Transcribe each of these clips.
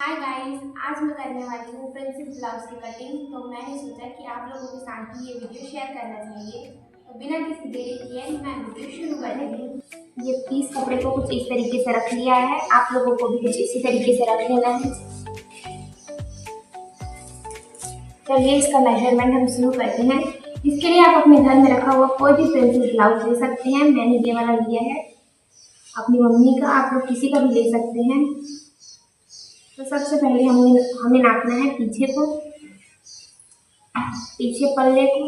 Hi guys, आज मैं करने वाली हूँ प्रिंसेस ब्लाउज की कटिंग। तो मैंने सोचा कि आप लोगों के साथ ही ये वीडियो शेयर करना चाहिए। तो बिना किसी देरी किए मैं वीडियो शुरू कर रही हूँ। ये पीस कपड़े को कुछ इस तरीके से रख लिया है, आप लोगों को भी कुछ इसी तरीके से रख लेना है। चलिए इसका मेजरमेंट हम शुरू करते हैं। इसके लिए आप अपने घर में रखा हुआ कोई भी प्रिंसेस ब्लाउज ले सकते हैं। मैंने ये वाला लिया है, अपनी मम्मी का, आप लोग किसी का भी ले सकते हैं। तो सबसे पहले हमें नापना है पीछे को, पीछे पल्ले को।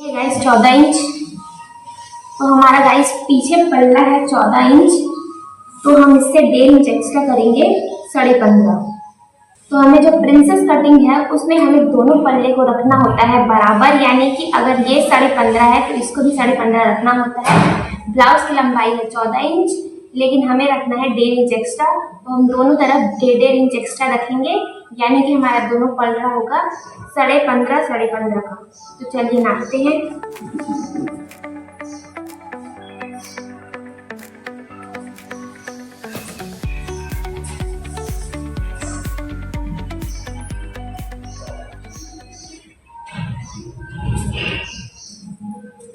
ये गाइस 14 इंच। तो हमारा गाइस पीछे पल्ला है 14 इंच, तो हम इससे 1.5 इंच एक्स्ट्रा करेंगे 15.5। तो हमें जो प्रिंसेस कटिंग है उसमें हमें दोनों पल्ले को रखना होता है बराबर, यानी कि अगर ये 15.5 है तो इसको भी 15.5 रखना होता है। ब्लाउज की लंबाई है 14 इंच, लेकिन हमें रखना है 1.5 इंच एक्स्ट्रा। तो हम दोनों तरफ 1.5 इंच एक्स्ट्रा रखेंगे, यानी कि हमारा दोनों पल्ला होगा 15.5 का। तो चलिए नापते हैं।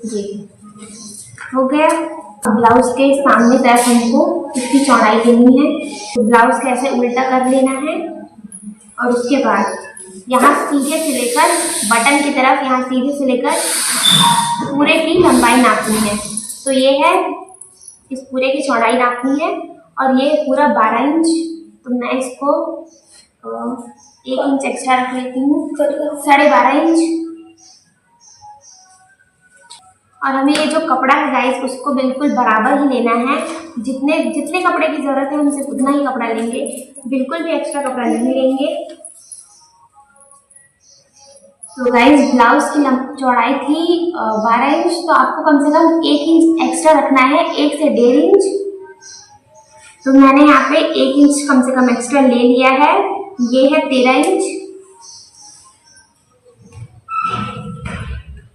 जी हो गया। ब्लाउज के सामने तरफ हमको इसकी चौड़ाई देनी है। तो ब्लाउज को ऐसे उल्टा कर लेना है और उसके बाद यहाँ सीधे से लेकर बटन की तरफ, यहाँ सीधे से लेकर पूरे की लंबाई नापनी है। तो ये है, इस पूरे की चौड़ाई नापनी है और ये पूरा 12 इंच। तो मैं इसको 1 इंच एक्स्ट्रा रख लेती हूँ, 12.5 इंच। और हमें ये जो कपड़ा है गाइस उसको बिल्कुल बराबर ही लेना है। जितने जितने कपड़े की जरूरत है हम सिर्फ उतना ही कपड़ा लेंगे, बिल्कुल भी एक्स्ट्रा कपड़ा नहीं लेंगे। तो गाइस ब्लाउज की चौड़ाई थी 12 इंच, तो आपको कम से कम 1 इंच एक्स्ट्रा रखना है, 1 से 1.5 इंच। तो मैंने यहाँ पे 1 इंच कम से कम एक्स्ट्रा ले लिया है। ये है 13 इंच।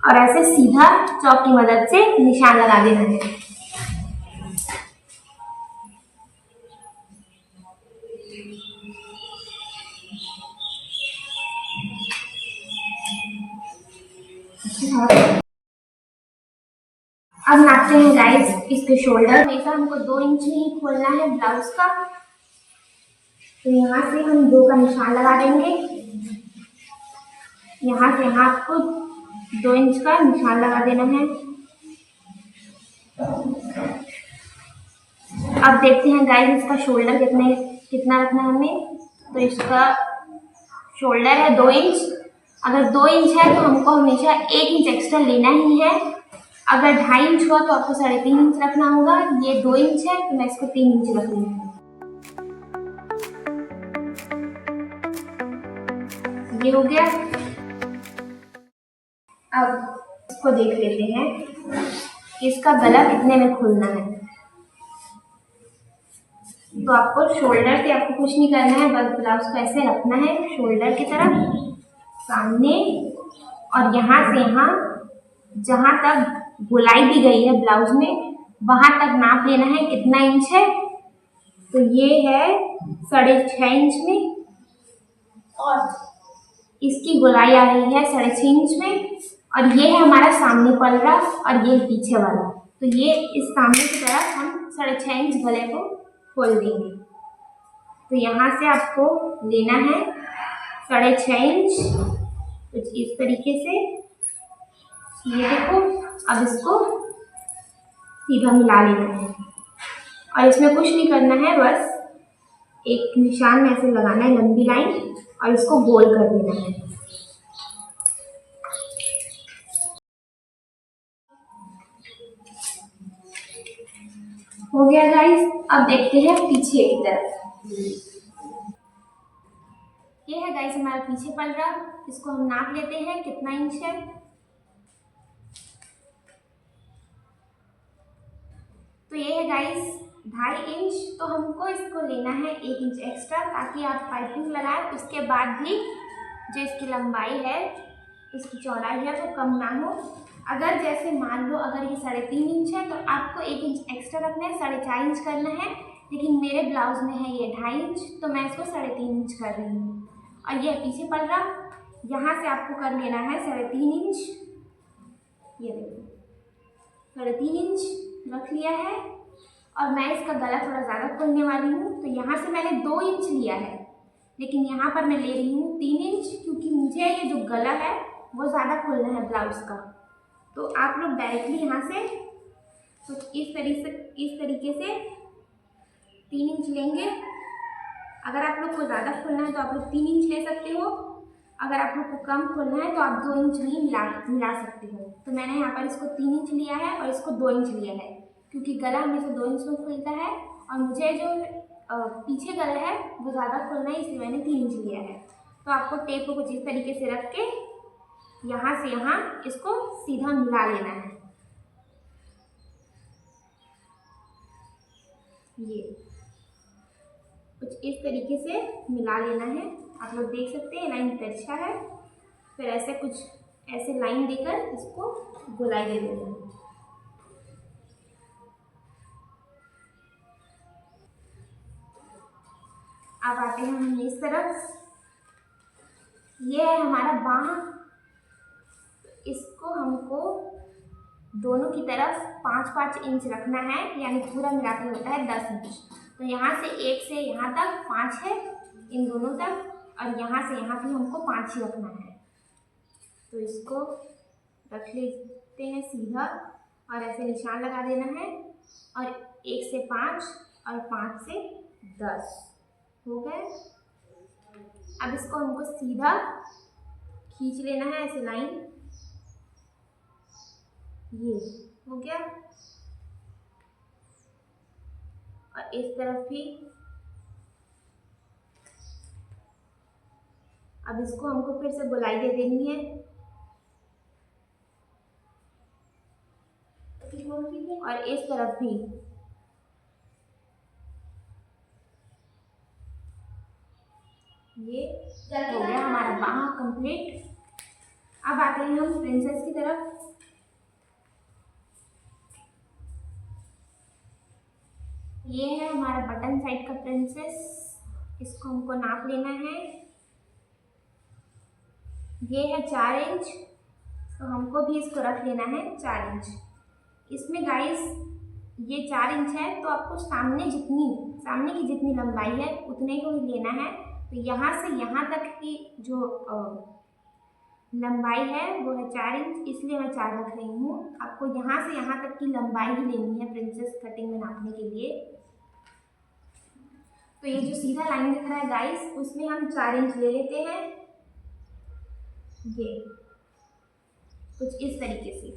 और ऐसे सीधा चौक की मदद से निशान लगा देना है। अब नापते हैं गाइस इसके शोल्डर। हमेशा हमको 2 इंच ही खोलना है ब्लाउज का। तो यहाँ से हम 2 का निशान लगा देंगे, यहाँ से यहाँ आपको 2 इंच का निशान लगा देना है। अब देखते हैं गाइस इसका शोल्डर कितना रखना है हमें। तो इसका शोल्डर है 2 इंच। अगर 2 इंच है तो हमको हमेशा 1 इंच एक्स्ट्रा लेना ही है। अगर 2.5 इंच हुआ तो आपको 3.5 इंच रखना होगा। ये 2 इंच है तो मैं इसको 3 इंच रख लूँगी। ये हो गया। अब इसको देख लेते हैं इसका गला कितने में खुलना है। तो आपको शोल्डर से आपको कुछ नहीं करना है, बस ब्लाउज को ऐसे रखना है शोल्डर की तरफ सामने, और यहाँ से यहाँ जहाँ तक गोलाई दी गई है ब्लाउज में वहां तक नाप लेना है कितना इंच है। तो ये है 6.5 इंच में, और इसकी गोलाई आ रही है 6.5 इंच में, और ये है हमारा सामने पल्ला और ये पीछे वाला। तो ये इस सामने की तरफ हम 6.5 इंच गले को खोल देंगे। तो यहाँ से आपको लेना है 6.5 इंच कुछ इस तरीके से। ये देखो, अब इसको सीधा मिला लेना है और इसमें कुछ नहीं करना है, बस एक निशान में ऐसे लगाना है लंबी लाइन और इसको गोल कर देना है। हो गया गाइस। अब देखते हैं पीछे की तरफ। ये है गाइस हमारा पीछे पल्ला। इसको हम नाप लेते हैं कितना इंच है। तो ये है गाइस 2.5 इंच। तो हमको इसको लेना है 1 इंच एक्स्ट्रा, ताकि आप पाइपिंग लगाएं उसके बाद भी जो इसकी लंबाई है, इसकी चौड़ाई है वो कम ना हो। अगर जैसे मान लो अगर ये 3.5 इंच है तो आपको 1 इंच एक्स्ट्रा रखना है, 4.5 इंच करना है। लेकिन मेरे ब्लाउज में है ये 2.5 इंच, तो मैं इसको 3.5 इंच कर रही हूँ। और ये पीछे पल्ला, यहाँ से आपको कर लेना है 3.5 इंच। ये देखो 3.5 इंच रख लिया है। और मैं इसका गला थोड़ा ज़्यादा खोलने वाली हूँ, तो यहाँ से मैंने 2 इंच लिया है, लेकिन यहाँ पर मैं ले रही हूँ 3 इंच, क्योंकि मुझे ये जो गला है वो ज़्यादा खोलना है ब्लाउज का। तो आप लोग डायरेक्टली यहाँ से कुछ इस तरीके से 3 इंच लेंगे। अगर आप लोग को ज़्यादा खोलना है तो आप लोग 3 इंच ले सकते हो। अगर आप लोग को कम खोलना है तो आप 2 इंच भी मिला सकते हो। तो मैंने यहाँ पर इसको 3 इंच लिया है और इसको 2 इंच लिया है, क्योंकि गला हमेशा 2 इंच में खुलता है और मुझे जो पीछे गला है वो ज़्यादा खोलना है, इसलिए मैंने 3 इंच लिया है। तो आपको टेप को कुछ इस तरीके से रख के यहाँ से यहाँ इसको सीधा मिला लेना है। ये कुछ इस तरीके से मिला लेना है। आप लोग देख सकते हैं लाइन तिरछा है, फिर ऐसे कुछ ऐसे लाइन देकर इसको गोलाई दे देना है। अब आते हैं हम इस तरफ। ये है हमारा बाँह, इसको हमको दोनों की तरफ 5-5 इंच रखना है, यानी पूरा मिला के होता है 10 इंच। तो यहाँ से 1 से यहाँ तक 5 है इन दोनों तक, और यहाँ से यहाँ भी हमको 5 ही रखना है। तो इसको रख लेते हैं सीधा और ऐसे निशान लगा देना है। और 1 से 5 और 5 से 10 हो गए। अब इसको हमको सीधा खींच लेना है, ऐसे लाइन। ये हो गया। और इस तरफ भी। अब इसको हमको फिर से गोलाई दे देनी है और इस तरफ भी। ये हो गया हमारा बाँह कंप्लीट। अब आते हैं हम प्रिंसेस की तरफ। ये है हमारा बटन साइड का प्रिंसेस, इसको हमको नाप लेना है। ये है 4 इंच, तो हमको भी इसको रख लेना है 4 इंच। इसमें गाइस ये 4 इंच है, तो आपको सामने की जितनी लंबाई है उतने को ही लेना है। तो यहाँ से यहाँ तक की जो लंबाई है वो है 4 इंच, इसलिए मैं 4 रख रही हूँ। आपको यहाँ से यहाँ तक की लंबाई ही लेनी है प्रिंसेस कटिंग में नापने के लिए। तो ये जो सीधा लाइन दिख रहा है गाइस, उसमें हम 4 इंच ले लेते हैं। ये कुछ इस तरीके से।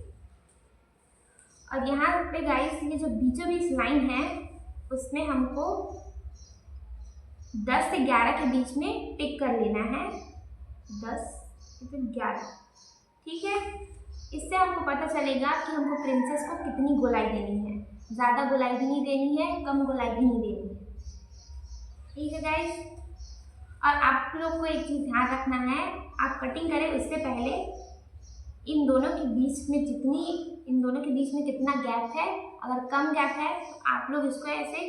और यहाँ पे गाइस ये जो बीचों बीच लाइन है उसमें हमको 10 से 11 के बीच में टिक कर लेना है। 10 फिर 11, ठीक है। इससे आपको पता चलेगा कि हमको प्रिंसेस को कितनी गोलाई देनी है। ज़्यादा गोलाई भी नहीं देनी है, कम गोलाई भी नहीं देनी है, ठीक है गाइस। और आप लोग को एक चीज़ ध्यान रखना है, आप कटिंग करें उससे पहले इन दोनों के बीच में कितना गैप है। अगर कम गैप है तो आप लोग इसको ऐसे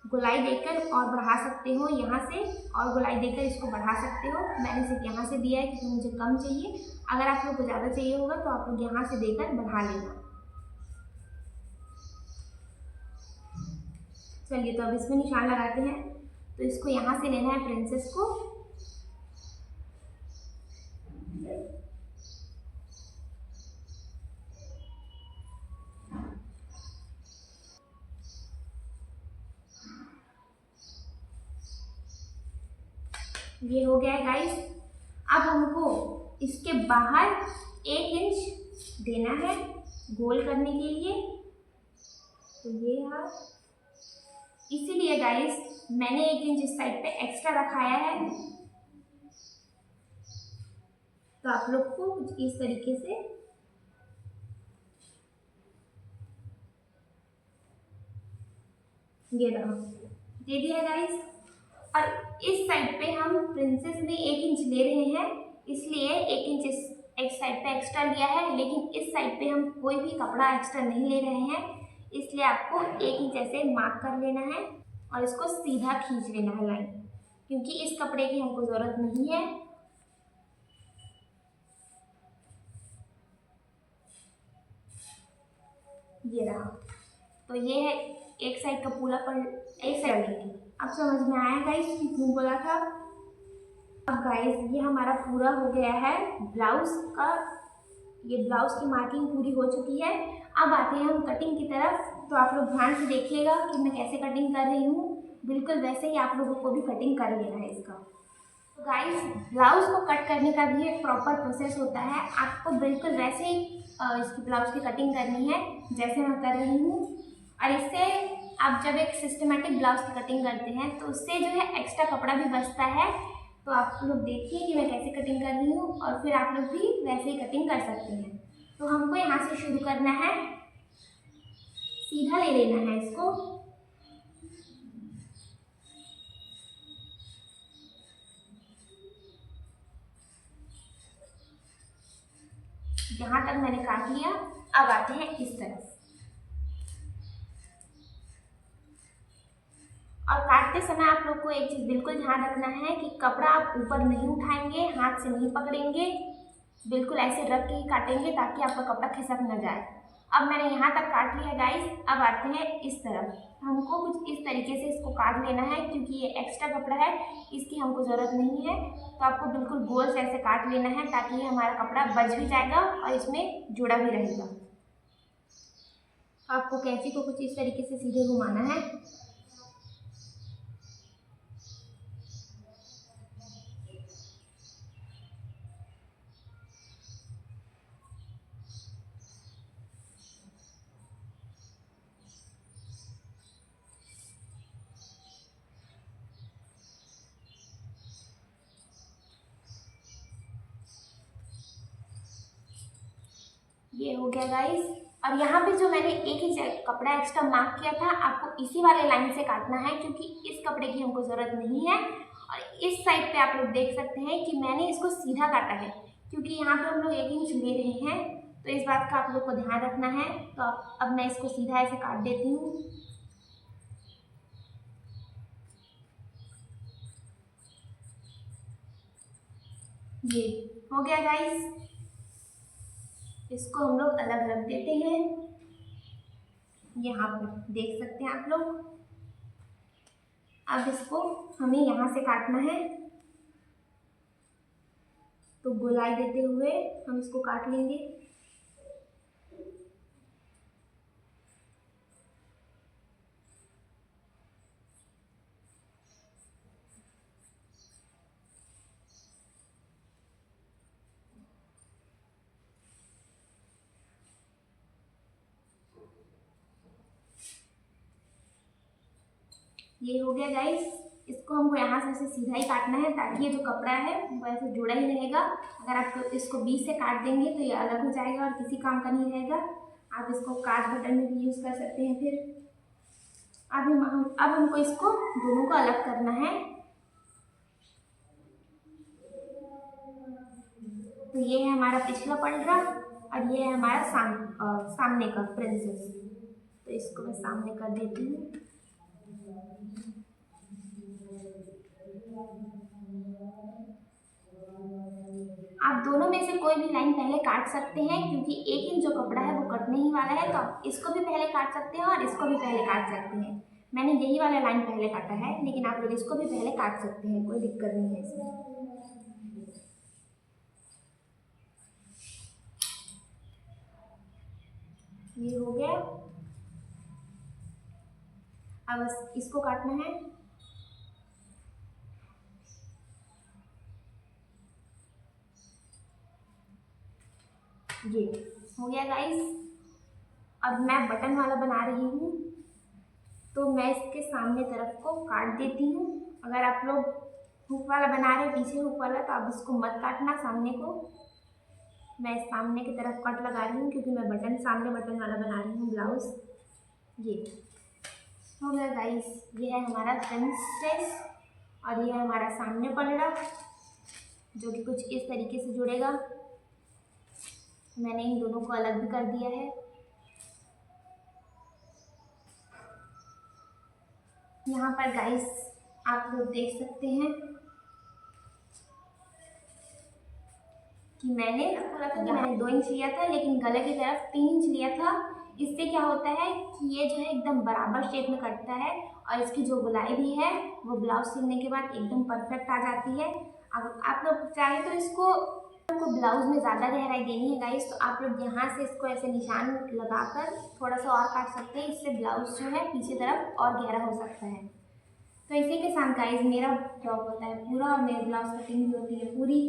गोलाई देकर और बढ़ा सकते हो, यहाँ से और गोलाई देकर इसको बढ़ा सकते हो। मैंने सिर्फ यहाँ से दिया है क्योंकि मुझे कम चाहिए। अगर आप लोग को ज़्यादा चाहिए होगा तो आप लोग यहाँ से देकर बढ़ा लेना। चलिए, तो अब इसमें निशान लगाते हैं। तो इसको यहाँ से लेना है प्रिंसेस को, ये हो गया है गाइस। अब हमको इसके बाहर 1 इंच देना है गोल करने के लिए। तो ये है, इसीलिए गाइस मैंने 1 इंच इस साइड पे एक्स्ट्रा रखाया है। तो आप लोग को कुछ इस तरीके से ये रहा, दे दिया गाइस। और इस साइड पे हम प्रिंसेस में 1 इंच ले रहे हैं, इसलिए 1 इंच एक साइड पे एक्स्ट्रा लिया है, लेकिन इस साइड पे हम कोई भी कपड़ा एक्स्ट्रा नहीं ले रहे हैं, इसलिए आपको 1 इंच ऐसे मार्क कर लेना है और इसको सीधा खींच लेना है लाइन, क्योंकि इस कपड़े की हमको ज़रूरत नहीं है। ये रहा, तो ये है एक साइड का पूरा पर एक साइड लेंगे। अब समझ में आया गाइस कि क्यों बोला था। अब गाइस ये हमारा पूरा हो गया है ब्लाउज का, ये ब्लाउज की मार्किंग पूरी हो चुकी है। अब आते हैं हम कटिंग की तरफ, तो आप लोग ध्यान से देखिएगा कि मैं कैसे कटिंग कर रही हूँ, बिल्कुल वैसे ही आप लोगों को भी कटिंग कर लेना है इसका। तो गाइस ब्लाउज को कट करने का भी एक प्रॉपर प्रोसेस होता है, आपको बिल्कुल वैसे ही इसकी ब्लाउज की कटिंग करनी है जैसे मैं कर रही हूँ। और इससे आप जब एक सिस्टमेटिक ब्लाउज की कटिंग करते हैं तो उससे जो है एक्स्ट्रा कपड़ा भी बचता है। तो आप लोग देखिए कि मैं कैसे कटिंग कर रही हूँ और फिर आप लोग भी वैसे ही कटिंग कर सकते हैं। तो हमको यहाँ से शुरू करना है, सीधा ले लेना है इसको, यहाँ तक मैंने काट लिया। अब आते हैं इस तरफ, और काटते समय आप लोग को एक चीज़ बिल्कुल ध्यान रखना है कि कपड़ा आप ऊपर नहीं उठाएंगे, हाथ से नहीं पकड़ेंगे, बिल्कुल ऐसे रख के ही काटेंगे ताकि आपका कपड़ा खिसक न जाए। अब मैंने यहाँ तक काट लिया गाइस। अब आते हैं इस तरफ, हमको कुछ इस तरीके से इसको काट लेना है, क्योंकि ये एक्स्ट्रा कपड़ा है, इसकी हमको ज़रूरत नहीं है। तो आपको बिल्कुल गोल से ऐसे काट लेना है ताकि हमारा कपड़ा बच भी जाएगा और इसमें जुड़ा भी रहेगा। आपको कैंची को कुछ इस तरीके से सीधे घुमाना है। ये हो गया गाइस। और यहाँ पे जो मैंने 1 इंच कपड़ा एक्स्ट्रा मार्क किया था, आपको इसी वाले लाइन से काटना है, क्योंकि इस कपड़े की हमको ज़रूरत नहीं है। और इस साइड पे आप लोग देख सकते हैं कि मैंने इसको सीधा काटा है, क्योंकि यहाँ पे हम लोग 1 इंच ले रहे हैं, तो इस बात का आप लोग को ध्यान रखना है। तो अब मैं इसको सीधा ऐसे काट देती हूँ। ये हो गया गाइस, इसको हम लोग अलग रख देते हैं। यहाँ पर देख सकते हैं आप लोग। अब इसको हमें यहाँ से काटना है, तो गोलाई देते हुए हम इसको काट लेंगे। ये हो गया गाइस, इसको हमको यहाँ से ऐसे सीधा ही काटना है ताकि ये जो कपड़ा है वो ऐसे जुड़ा ही रहेगा। अगर आप इसको बीच से काट देंगे तो ये अलग हो जाएगा और किसी काम का नहीं रहेगा। आप इसको काट बटन में भी यूज़ कर सकते हैं। फिर अब हमको इसको दोनों को अलग करना है। तो ये है हमारा पिछला पलड़ा और ये है हमारा सामने का प्रिंसेस। तो इसको मैं सामने कर देती हूँ। आप दोनों में से कोई भी लाइन पहले काट सकते हैं, क्योंकि 1 इंच जो कपड़ा है वो कटने ही वाला है। तो आप इसको भी पहले काट सकते हैं और इसको भी पहले काट सकते हैं। मैंने यही वाला लाइन पहले काटा है, लेकिन आप लोग इसको भी पहले काट सकते हैं, कोई दिक्कत नहीं है इसमें। ये हो गया। अब इसको काटना है। ये हो गया गाइस। अब मैं बटन वाला बना रही हूँ, तो मैं इसके सामने तरफ को काट देती हूँ। अगर आप लोग हुक वाला बना रहे हैं, पीछे हुक वाला, तो आप इसको मत काटना सामने को। मैं सामने की तरफ कट लगा रही हूँ, क्योंकि मैं सामने बटन वाला बना रही हूँ ब्लाउज। ये हो गया गाइस, ये है हमारा प्रिंसेस और ये है हमारा सामने पलड़ा, जो कि कुछ इस तरीके से जुड़ेगा। मैंने इन दोनों को अलग भी कर दिया है। यहाँ पर गाइस आप लोग देख सकते हैं कि मैंने मैंने 2 इंच लिया था, लेकिन गले की तरफ 3 इंच लिया था। इससे क्या होता है कि ये जो है एकदम बराबर शेप में कटता है और इसकी जो गोलाई भी है वो ब्लाउज सिलने के बाद एकदम परफेक्ट आ जाती है। अगर आप लोग चाहे तो इसको ब्लाउज में ज़्यादा गहराई देनी है गाइस, तो आप लोग यहाँ से इसको ऐसे निशान लगाकर थोड़ा सा और काट सकते हैं। इससे ब्लाउज जो है पीछे तरफ और गहरा हो सकता है। तो इसी के साथ गाइस मेरा ब्लॉग होता है पूरा और मेरे ब्लाउज कटिंग भी होती है पूरी।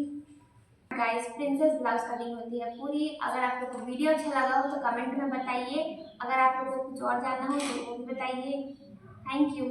गाइस प्रिंसेस ब्लाउज कटिंग होती है पूरी। अगर आप लोग को वीडियो अच्छा लगा हो तो कमेंट में बताइए। अगर आप लोग को कुछ और जानना हो तो वो भी बताइए। Thank you.